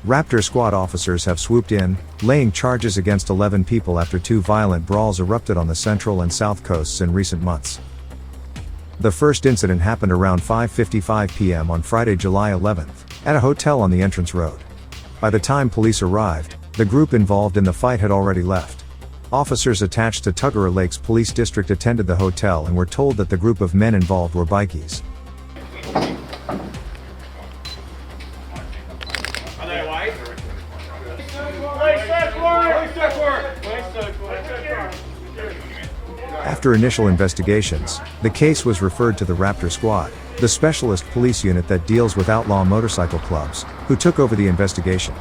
Raptor Squad officers have swooped in, laying charges against 11 people after 2 violent brawls erupted on the central and south coasts in recent months. The first incident happened around 5:55 p.m. on Friday, July 11th, at a hotel on the entrance road. By the time police arrived, the group involved in the fight had already left. Officers attached to Tuggerah Lakes Police District attended the hotel and were told that the group of men involved were bikies. After initial investigations, the case was referred to the Raptor Squad, the specialist police unit that deals with outlaw motorcycle clubs, who took over the investigation.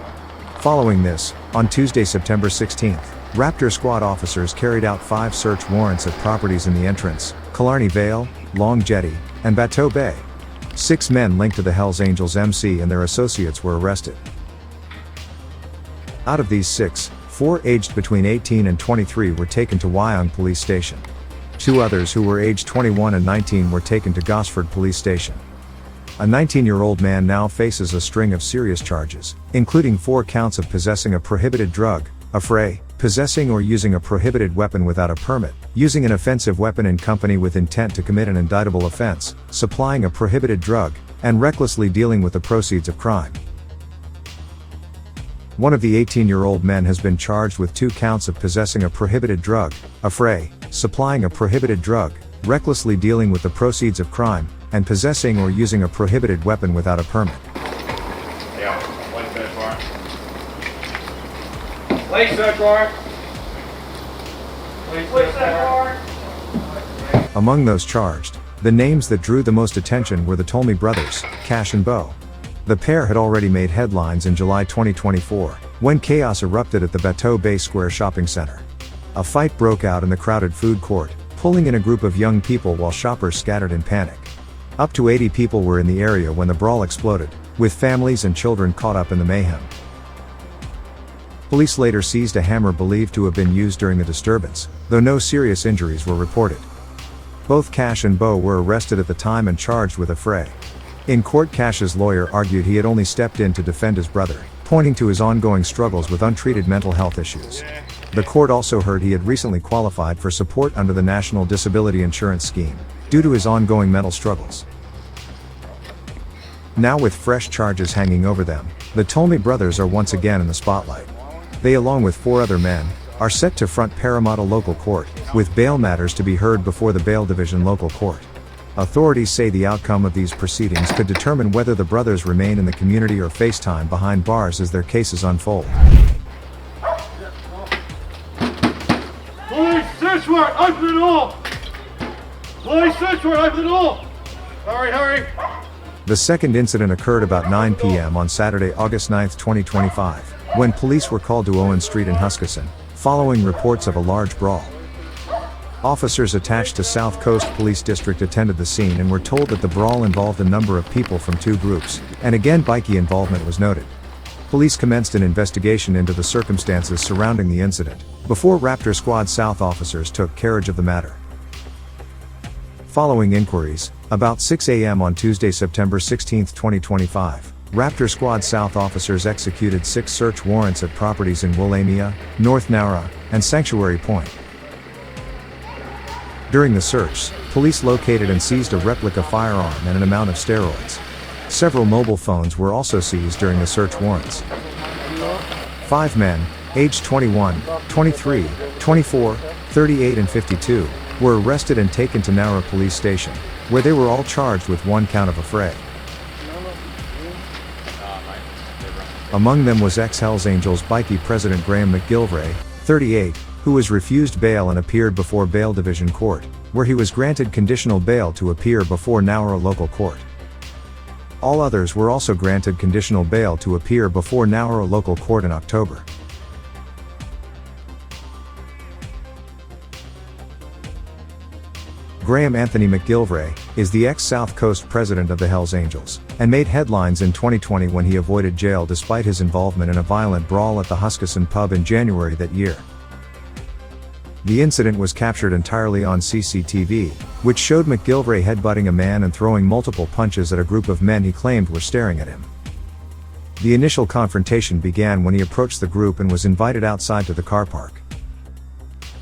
Following this, on Tuesday, September 16th, Raptor Squad officers carried out 5 search warrants at properties in the Entrance, Killarney Vale, Long Jetty, and Bateau Bay. 6 men linked to the Hells Angels MC and their associates were arrested. Out of these 6, 4 aged between 18 and 23 were taken to Wyong Police Station. 2 others who were aged 21 and 19 were taken to Gosford Police Station. A 19-year-old man now faces a string of serious charges, including 4 counts of possessing a prohibited drug, affray, possessing or using a prohibited weapon without a permit, using an offensive weapon in company with intent to commit an indictable offense, supplying a prohibited drug, and recklessly dealing with the proceeds of crime. One of the 18-year-old men has been charged with 2 counts of possessing a prohibited drug, affray, supplying a prohibited drug, recklessly dealing with the proceeds of crime, and possessing or using a prohibited weapon without a permit. Police search warrant. Police search warrant. Among those charged, the names that drew the most attention were the Tolmie brothers, Cash and Beau. The pair had already made headlines in July 2024, when chaos erupted at the Bateau Bay Square shopping center. A fight broke out in the crowded food court, pulling in a group of young people while shoppers scattered in panic. Up to 80 people were in the area when the brawl exploded, with families and children caught up in the mayhem. Police later seized a hammer believed to have been used during the disturbance, though no serious injuries were reported. Both Cash and Beau were arrested at the time and charged with affray. In court, Cash's lawyer argued he had only stepped in to defend his brother, pointing to his ongoing struggles with untreated mental health issues. The court also heard he had recently qualified for support under the National Disability Insurance Scheme, due to his ongoing mental struggles. Now with fresh charges hanging over them, the Tolmie brothers are once again in the spotlight. They, along with 4 other men, are set to front Parramatta Local Court, with bail matters to be heard before the Bail Division Local Court. Authorities say the outcome of these proceedings could determine whether the brothers remain in the community or face time behind bars as their cases unfold. Police search warrant, open the door! Police search warrant, open the door! Hurry, hurry! The second incident occurred about 9 p.m. on Saturday, August 9, 2025, when police were called to Owen Street in Huskisson, following reports of a large brawl. Officers attached to South Coast Police District attended the scene and were told that the brawl involved a number of people from 2 groups, and again bikie involvement was noted. Police commenced an investigation into the circumstances surrounding the incident, before Raptor Squad South officers took carriage of the matter. Following inquiries, about 6 a.m. on Tuesday, September 16, 2025, Raptor Squad South officers executed 6 search warrants at properties in Willamia, North Nowra, and Sanctuary Point. During the search, police located and seized a replica firearm and an amount of steroids. Several mobile phones were also seized during the search warrants. 5 men, aged 21, 23, 24, 38 and 52, were arrested and taken to Nowra Police Station, where they were all charged with 1 count of affray. Among them was ex-Hells Angels bikie president Graeme McGilvray, 38, who was refused bail and appeared before Bail Division Court, where he was granted conditional bail to appear before Nowra Local Court. All others were also granted conditional bail to appear before Nowra Local Court in October. Graeme Anthony McGilvray is the ex-South Coast president of the Hells Angels, and made headlines in 2020 when he avoided jail despite his involvement in a violent brawl at the Huskisson pub in January that year. The incident was captured entirely on CCTV, which showed McGilvray headbutting a man and throwing multiple punches at a group of men he claimed were staring at him. The initial confrontation began when he approached the group and was invited outside to the car park.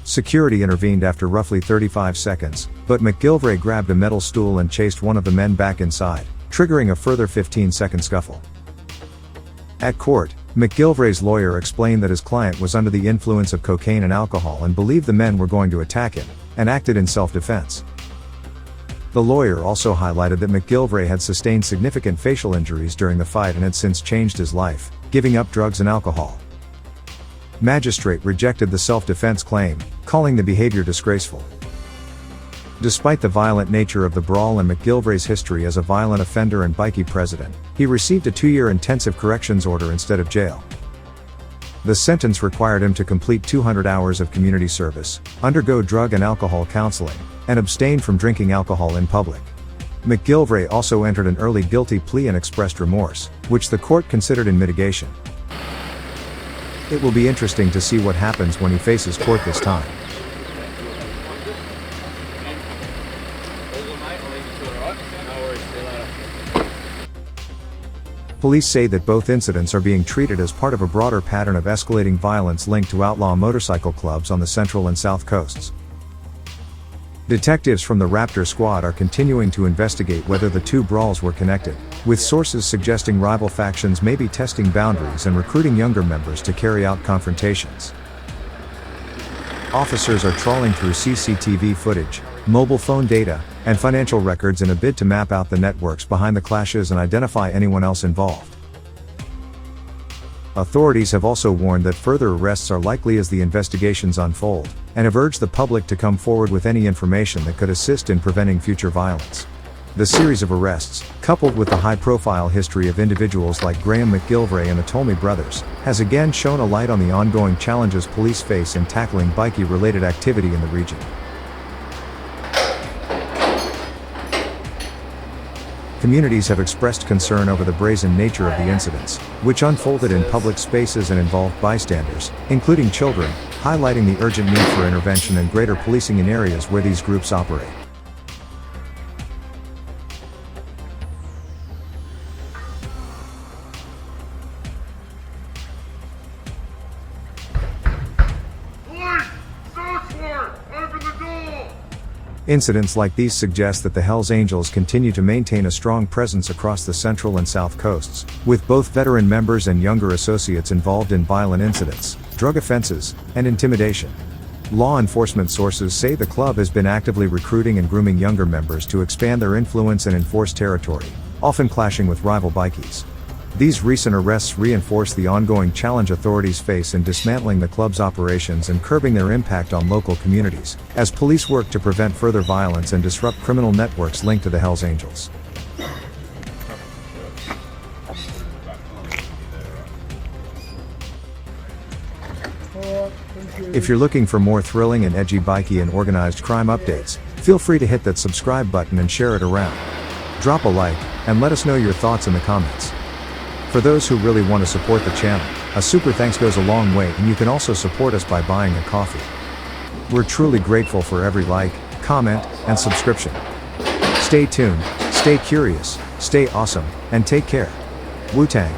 Security intervened after roughly 35 seconds, but McGilvray grabbed a metal stool and chased one of the men back inside, triggering a further 15-second scuffle. At court, McGilvray's lawyer explained that his client was under the influence of cocaine and alcohol and believed the men were going to attack him, and acted in self-defense. The lawyer also highlighted that McGilvray had sustained significant facial injuries during the fight and had since changed his life, giving up drugs and alcohol. Magistrate rejected the self-defense claim, calling the behavior disgraceful. Despite the violent nature of the brawl and McGilvray's history as a violent offender and bikie president, he received a 2-year intensive corrections order instead of jail. The sentence required him to complete 200 hours of community service, undergo drug and alcohol counseling, and abstain from drinking alcohol in public. McGilvray also entered an early guilty plea and expressed remorse, which the court considered in mitigation. It will be interesting to see what happens when he faces court this time. Police say that both incidents are being treated as part of a broader pattern of escalating violence linked to outlaw motorcycle clubs on the central and south coasts. Detectives from the Raptor Squad are continuing to investigate whether the two brawls were connected, with sources suggesting rival factions may be testing boundaries and recruiting younger members to carry out confrontations. Officers are trawling through CCTV footage, mobile phone data, and financial records in a bid to map out the networks behind the clashes and identify anyone else involved. Authorities have also warned that further arrests are likely as the investigations unfold, and have urged the public to come forward with any information that could assist in preventing future violence. The series of arrests, coupled with the high-profile history of individuals like Graeme McGilvray and the Tolmie brothers, has again shone a light on the ongoing challenges police face in tackling bikie-related activity in the region. Communities have expressed concern over the brazen nature of the incidents, which unfolded in public spaces and involved bystanders, including children, highlighting the urgent need for intervention and greater policing in areas where these groups operate. Incidents like these suggest that the Hells Angels continue to maintain a strong presence across the central and south coasts, with both veteran members and younger associates involved in violent incidents, drug offenses, and intimidation. Law enforcement sources say the club has been actively recruiting and grooming younger members to expand their influence and enforce territory, often clashing with rival bikies. These recent arrests reinforce the ongoing challenge authorities face in dismantling the club's operations and curbing their impact on local communities, as police work to prevent further violence and disrupt criminal networks linked to the Hells Angels. If you're looking for more thrilling and edgy bikie and organized crime updates, feel free to hit that subscribe button and share it around. Drop a like, and let us know your thoughts in the comments. For those who really want to support the channel, a super thanks goes a long way, and you can also support us by buying a coffee. We're truly grateful for every like, comment, and subscription. Stay tuned, stay curious, stay awesome, and take care. Wu-Tang.